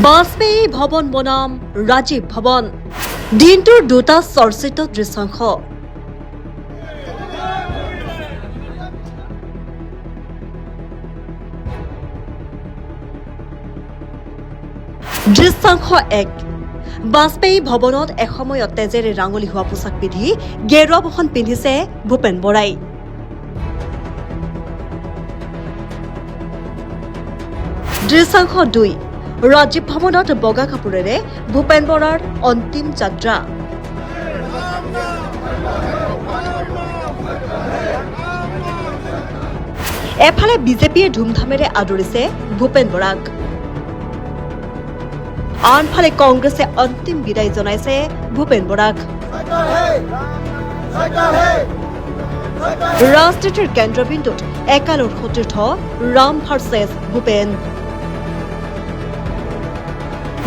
বাজপেয়ী ভৱন বনাম ৰাজীৱ ভৱন দিনটোৰ দুটা চৰ্চিত দৃশ্যাংশ দৃশ্যাংশ 1 বাজপেয়ী ভৱনত এসময়ত তেজেৰে ৰাঙলী হোৱা পোছাক পিন্ধি গেৰুৱা বসন পিন্ধিছে ভূপেন বৰাই দৃশ্যাংশ 2 ৰাজীৱ ভৱনত বগা কাপোৰেৰে ভূপেন বৰাৰ অন্তিম যাত্ৰা এফালে বিজেপিয়ে ধুমধামেৰে আদৰিছে ভূপেন বৰাক আনফালে কংগ্ৰেছে অন্তিম বিদায় জনাইছে ভূপেন বৰাক ৰাজনীতিৰ কেন্দ্ৰবিন্দুত একালৰ সতীৰ্থ ৰাম ভাৰ্চেছ ভূপেন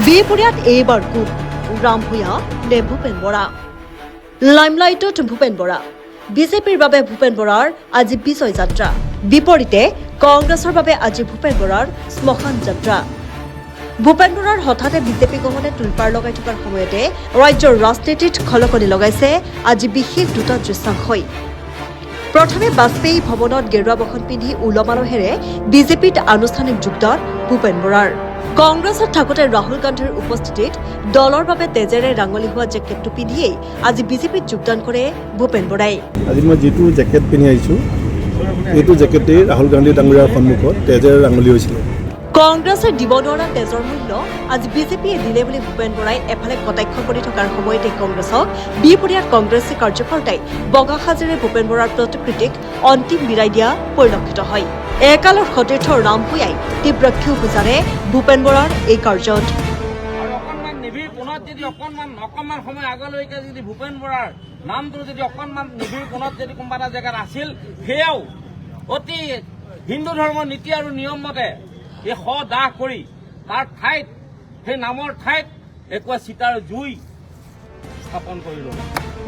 বিপৰীয়াত এইবাৰ কোন ৰাম ভূঞা নে ভূপেন বৰা লাইমলাইটত ভূপেন বৰা বিজেপিৰ বাবে ভূপেন বৰাৰ আজি বিজয় যাত্ৰা বিপৰীতে কংগ্ৰেছৰ বাবে আজি ভূপেন বৰাৰ শ্মশান যাত্ৰা ভূপেন বৰাৰ হঠাতে বিজেপি গহনে তুলপাৰ লগাই থকাৰ সময়তে ৰাজ্যৰ ৰাজনীতিত খলকনি লগাইছে আজি বিশেষ দুটা দৃশ্যাংশই প্ৰথমে বাজপেয়ী ভৱনত গেৰুৱা বসন পিন্ধি উলমালহেৰে বিজেপিত আনুষ্ঠানিক যোগদান ভূপেন বৰাৰ কংগ্ৰেছত থাকোতে ৰাহুল গান্ধীৰ উপস্থিতিত দলৰ বাবে তেজেৰে ৰাঙলী হোৱা জেকেটটো পিন্ধিয়েই আজি বিজেপিত যোগদান কৰে ভূপেন বৰাই আজি মই যেটো জেকেট পিন্ধি আহিছো এইটো জেকেটে ৰাহুল গান্ধী ডাঙৰীয়াৰ সন্মুখত তেজেৰে ৰাঙলী হৈছিল কংগ্ৰেছে দিব নোৱাৰা তেজৰ মূল্য আজি বিজেপিয়ে দিলে বুলি ভূপেন বৰাই এফালে কটাক্ষ কৰি থকাৰ সময়তে কংগ্ৰেছক বিপৰীয়াত কংগ্ৰেছী কাৰ্যকৰ্তাই বগা সাজেৰে ভূপেন বৰাৰ প্ৰতিকৃতিক অন্তিম বিদায় দিয়া পৰিলক্ষিত হয় একালৰ সতীৰ্থ ৰাম ভূঞাই তীব্ৰ ক্ষোভ বুজালে ভূপেন বৰাৰ এই কাৰ্যত অকণমান সময় আগলৈকে যদি ভূপেন বৰাৰ নামটো যদি অকণমান নিবিড় কোণত যদি কোনোবা এটা জেগাত আছিল সেয়াও অতি হিন্দু ধৰ্মৰ নীতি আৰু নিয়ম মতে এই দাহ কৰি তাৰ ঠাইত সেই নামৰ ঠাইত একোৱা চিতাৰ জুই স্থাপন কৰিলো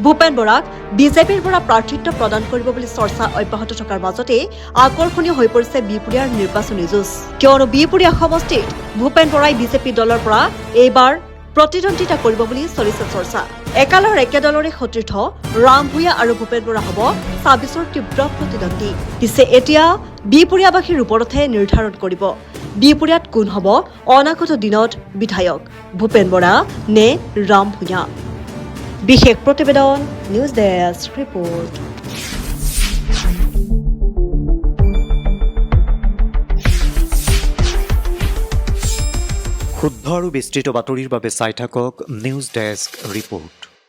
ভূপেন বৰাক বিজেপিৰ পৰা প্ৰাৰ্থিত্ব প্ৰদান কৰিব বুলি চৰ্চা অব্যাহত থকাৰ মাজতে আকৰ্ষণীয় হৈ পৰিছে বিপুৰীয়াৰ নিৰ্বাচনী যুঁজ কিয়নো বিপুৰীয়া সমষ্টিত ভূপেন বৰাই বিজেপি দলৰ পৰা এইবাৰ প্ৰতিদ্বন্দ্বিতা কৰিব বুলি চলিছে চৰ্চা একালৰ একে দলৰে সতীৰ্থ ৰাম ভূঞা আৰু ভূপেন বৰা হ'ব ২৬ৰ তীব্ৰ প্ৰতিদ্বন্দ্বী পিছে এতিয়া বিপুৰীয়াবাসীৰ ওপৰতহে নিৰ্ধাৰণ কৰিব বিপুৰীয়াত কোন হ'ব অনাগত দিনত বিধায়ক ভূপেন বৰা নে ৰাম ভূঞা বিশেষ প্ৰতিবেদন নিউজ ডেস্ক ৰিপৰ্ট শুদ্ধ আৰু বিস্তৃত বাতৰিৰ বাবে চাই থাকক নিউজ ডেস্ক ৰিপৰ্ট।